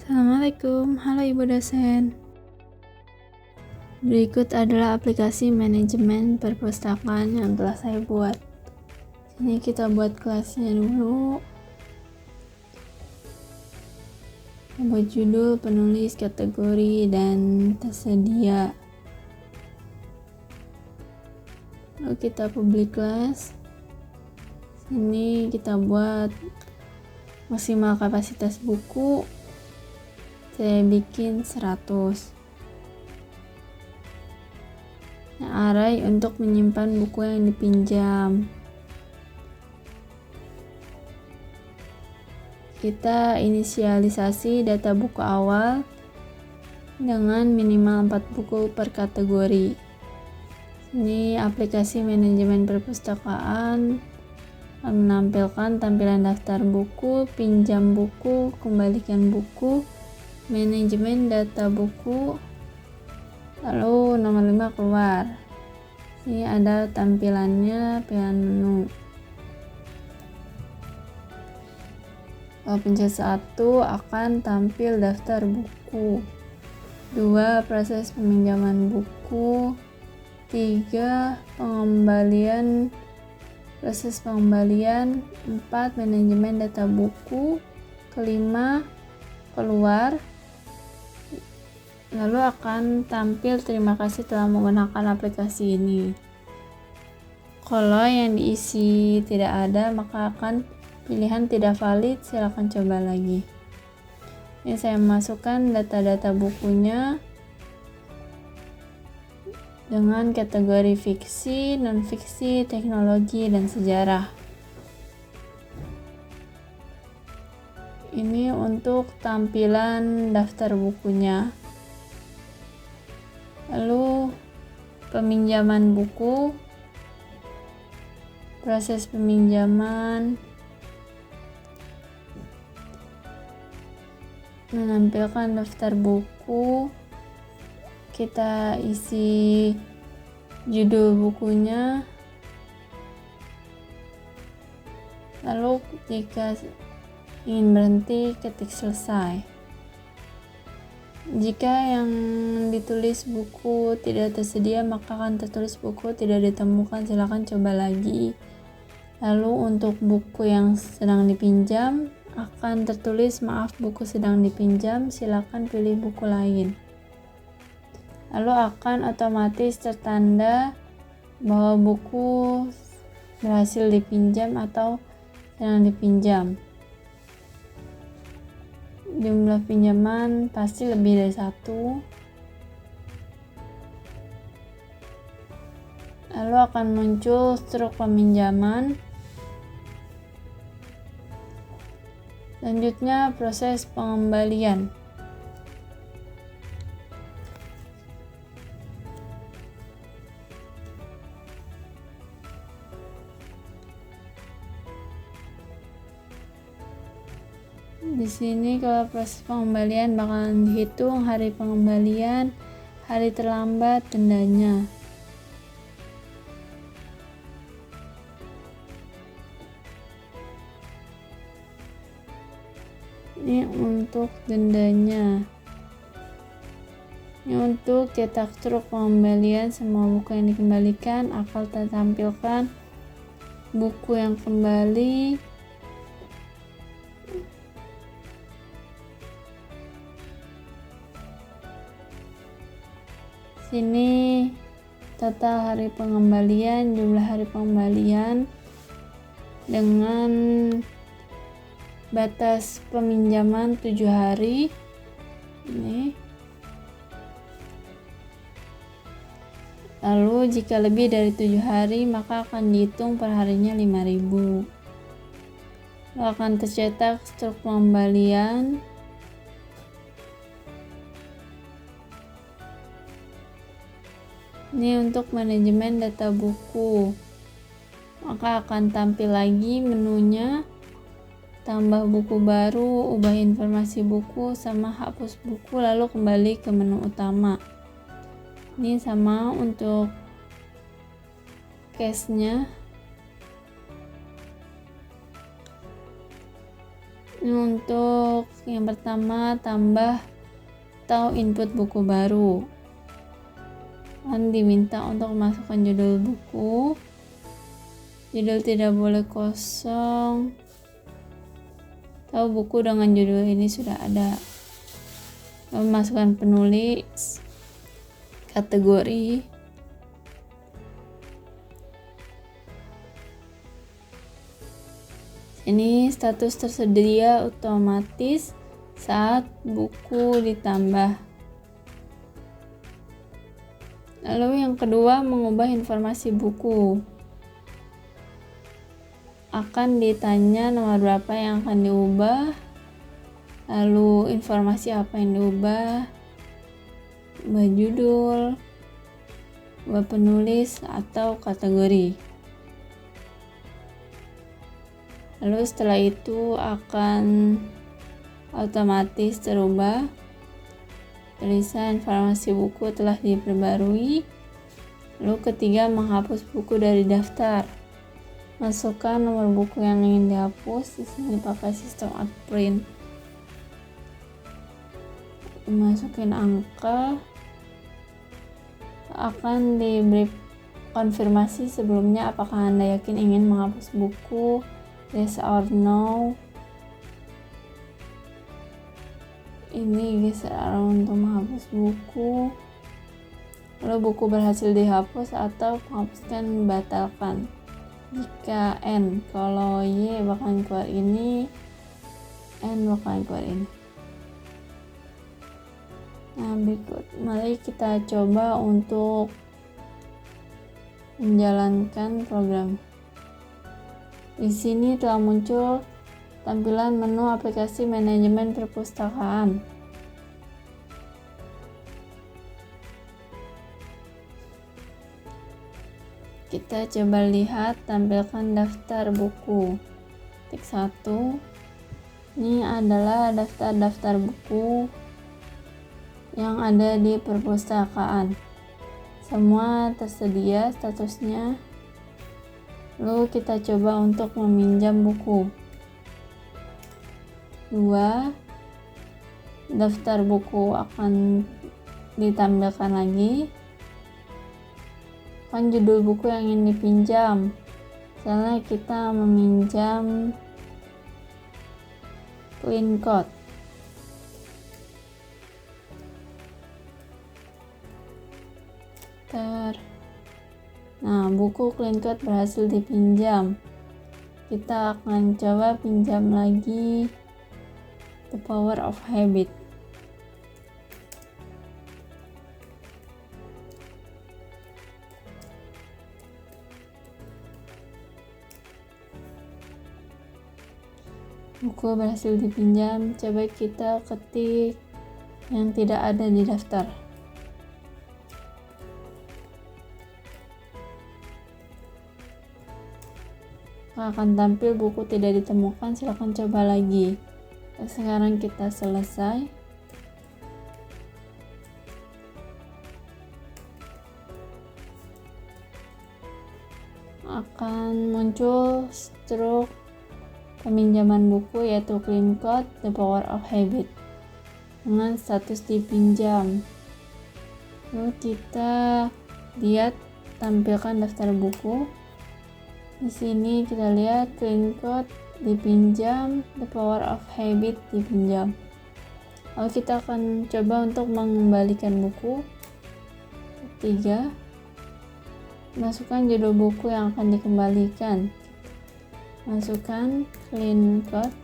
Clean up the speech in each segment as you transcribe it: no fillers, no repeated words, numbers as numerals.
Assalamualaikum, halo Ibu dosen. Berikut adalah aplikasi manajemen perpustakaan yang telah saya buat. Sini kita buat kelasnya dulu. Buat judul, penulis, kategori, dan tersedia. Lalu kita public class. Sini kita buat maksimal kapasitas buku. Saya bikin 100. Array untuk menyimpan buku yang dipinjam. Kita inisialisasi data buku awal dengan minimal 4 buku per kategori. Ini aplikasi manajemen perpustakaan menampilkan tampilan daftar buku, pinjam buku, kembalikan buku, manajemen data buku, lalu nomor 5 keluar. Ini ada tampilannya, pilihan menu. Kalau pencet 1 akan tampil daftar buku. 2 proses peminjaman buku. 3 proses pengembalian. 4 manajemen data buku. Kelima keluar. Lalu akan tampil terima kasih telah menggunakan aplikasi ini. Kalau yang diisi tidak ada, maka akan pilihan tidak valid, silakan coba lagi. Ini saya masukkan data-data bukunya dengan kategori fiksi, non-fiksi, teknologi, dan sejarah. Ini untuk tampilan daftar bukunya. Lalu peminjaman buku, proses peminjaman, menampilkan daftar buku, kita isi judul bukunya, lalu jika ingin berhenti ketik selesai. Jika yang ditulis buku tidak tersedia, maka akan tertulis buku tidak ditemukan, silakan coba lagi. Lalu untuk buku yang sedang dipinjam akan tertulis maaf buku sedang dipinjam, silakan pilih buku lain. Lalu akan otomatis tertanda bahwa buku berhasil dipinjam atau sedang dipinjam. Jumlah pinjaman pasti lebih dari 1. Lalu akan muncul struk peminjaman. Selanjutnya proses pengembalian. Di sini kalau proses pengembalian bakalan dihitung hari pengembalian, hari terlambat, dendanya. Ini untuk dendanya. Ini untuk cetak struk pengembalian, semua buku yang dikembalikan akan tertampilkan buku yang kembali, sini total hari pengembalian, jumlah hari pengembalian dengan batas peminjaman 7 hari. Ini. Lalu jika lebih dari 7 hari maka akan dihitung per harinya 5.000. Lalu akan tercetak struk pengembalian. Ini untuk manajemen data buku. Maka akan tampil lagi menunya, tambah buku baru, ubah informasi buku, sama hapus buku, lalu kembali ke menu utama. Ini sama untuk case-nya. Ini untuk yang pertama, tambah atau input buku baru. Kan diminta untuk masukkan judul buku. Judul tidak boleh kosong. Tahu buku dengan judul ini sudah ada. Memasukkan penulis, kategori, ini status tersedia otomatis saat buku ditambah. Lalu yang kedua, mengubah informasi buku. Akan ditanya nomor berapa yang akan diubah, lalu informasi apa yang diubah, ubah judul, ubah penulis atau kategori. Lalu setelah itu akan otomatis terubah. Tulisan informasi buku telah diperbarui. Lalu ketiga, menghapus buku dari daftar. Masukkan nomor buku yang ingin dihapus. Di sini pakai sistem outprint. Masukin angka. Akan diberi konfirmasi sebelumnya apakah Anda yakin ingin menghapus buku. Yes or no. Ini geser arrow untuk menghapus buku. Lalu buku berhasil dihapus atau menghapuskan batalkan. Jika N, kalau Y bakalan keluar ini, N bakalan keluar ini. Nah, berikut mari kita coba untuk menjalankan program. Di sini telah muncul tampilan menu aplikasi manajemen perpustakaan. Kita coba lihat, tampilkan daftar buku. Tik 1. Ini adalah daftar-daftar buku yang ada di perpustakaan. Semua tersedia statusnya. Lalu kita coba untuk meminjam buku. 2. Daftar buku akan ditampilkan lagi. Kan judul buku yang ingin dipinjam. Misalnya kita meminjam Clean Code. Nah, buku Clean Code berhasil dipinjam. Kita akan coba pinjam lagi The Power of Habit. Buku berhasil dipinjam. Coba kita ketik yang tidak ada di daftar. Akan tampil buku tidak ditemukan. Silakan coba lagi. Sekarang kita selesai. Akan muncul struk peminjaman buku yaitu Clean Code The Power of Habit dengan status dipinjam. Lalu kita lihat tampilkan daftar buku. Di sini kita lihat Clean Code dipinjam, The Power of Habit dipinjam. Lalu kita akan coba untuk mengembalikan buku. 3. Masukkan judul buku yang akan dikembalikan. Masukkan Clean Code.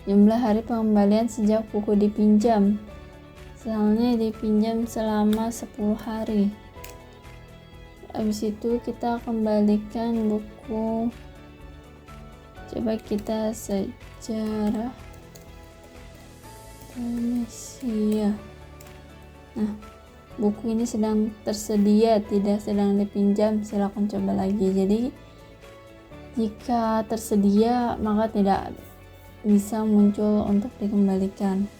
Jumlah hari pengembalian sejak buku dipinjam. Misalnya dipinjam selama 10 hari. Habis itu kita kembalikan buku. Coba kita sejarah Indonesia. Nah, buku ini sedang tersedia, tidak sedang dipinjam. Silakan coba lagi. Jadi jika tersedia maka tidak bisa muncul untuk dikembalikan.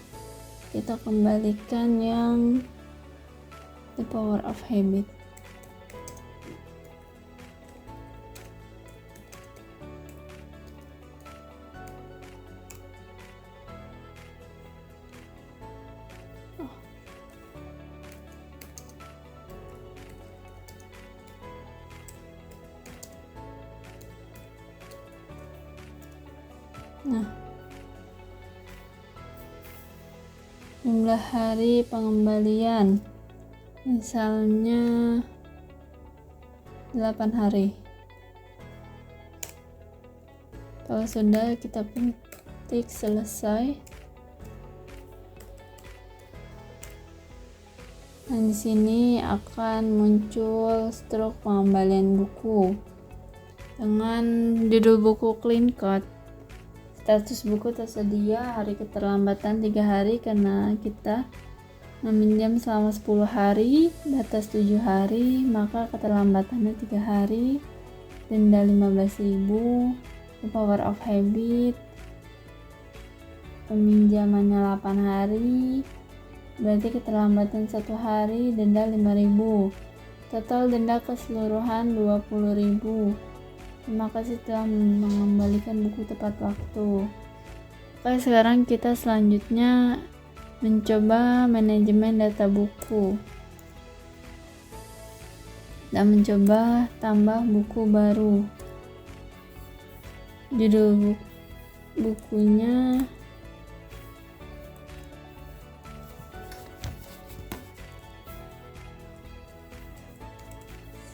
Kita kembalikan yang The Power of Habit. Nah, jumlah hari pengembalian misalnya 8 hari. Kalau sudah, kita ketik selesai. Nah, di sini akan muncul struk pengembalian buku dengan judul buku clean code. Status buku tersedia, hari keterlambatan 3 hari karena kita meminjam selama 10 hari, batas 7 hari, maka keterlambatannya 3 hari, denda 15.000, power of habit, peminjamannya 8 hari, berarti keterlambatan 1 hari, denda 5.000, total denda keseluruhan 20.000. Terima kasih telah mengembalikan buku tepat waktu. Oke, sekarang kita selanjutnya mencoba manajemen data buku dan mencoba tambah buku baru. Judul bukunya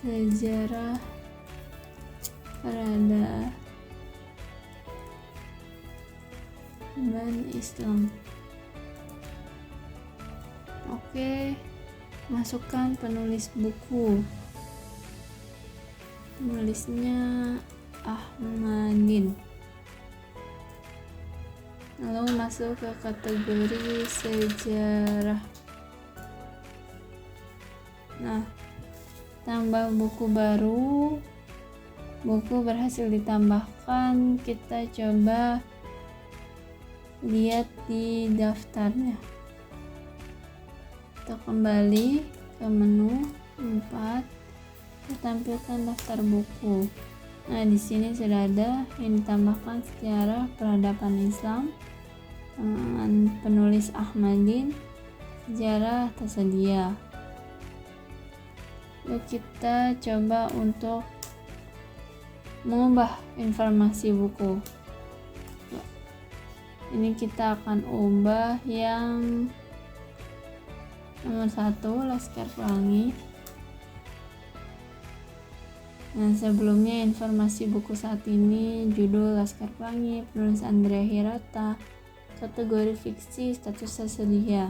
Sejarah Peradaban Islam. Oke, masukkan penulis buku. Penulisnya Ahmadin. Lalu masuk ke kategori sejarah. Nah, tambah buku baru. Buku berhasil ditambahkan. Kita coba lihat di daftarnya. Kita kembali ke menu 4, kita tampilkan daftar buku. Nah, di sini sudah ada yang ditambahkan sejarah peradaban Islam dengan penulis Ahmadin. Sejarah tersedia. Lalu kita coba untuk mengubah informasi buku. Ini kita akan ubah yang nomor 1, Laskar Pelangi. Nah, sebelumnya informasi buku saat ini, judul Laskar Pelangi, penulis Andrea Hirata, kategori fiksi, status tersedia.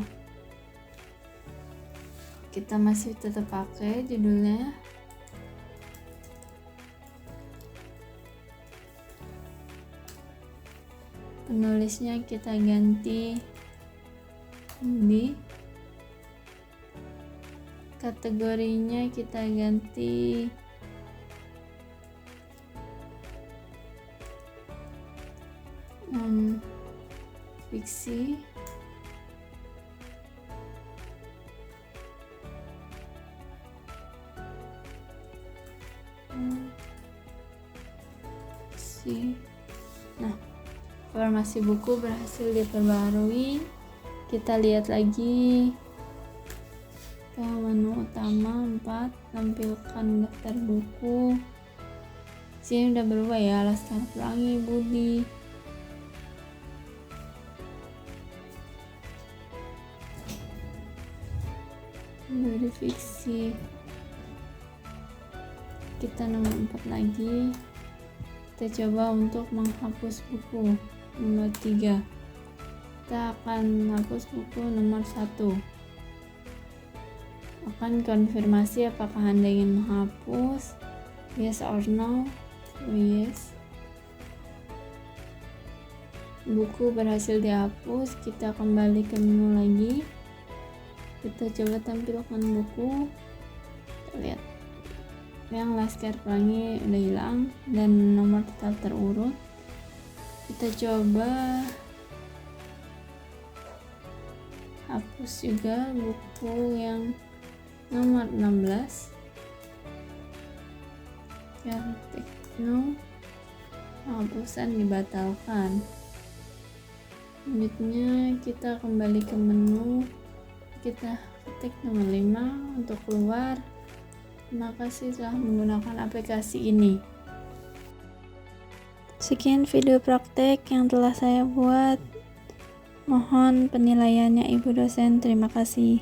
Kita masih tetap pakai judulnya. Penulisnya kita ganti di, kategorinya kita ganti fiksi. Nah, informasi buku berhasil diperbarui. Kita lihat lagi ke menu utama 4, tampilkan daftar buku. Sini udah berubah ya, Laskar Pelangi, Budi. Dari fiksi kita nomor 4 lagi. Kita coba untuk menghapus buku nomor 3. Kita akan hapus buku nomor 1. Akan konfirmasi apakah Anda ingin menghapus. Yes or no. Yes. Buku berhasil dihapus. Kita kembali ke menu lagi. Kita coba tampilkan buku. Kita lihat yang Laskar Pelangi udah hilang dan nomor tetap terurut. Kita coba hapus juga buku yang nomor 16, Tekno, penghapusan dibatalkan. Selanjutnya kita kembali ke menu, kita ketik nomor 5 untuk keluar. Terima kasih telah menggunakan aplikasi ini. Sekian video praktek yang telah saya buat. Mohon penilaiannya Ibu dosen. Terima kasih.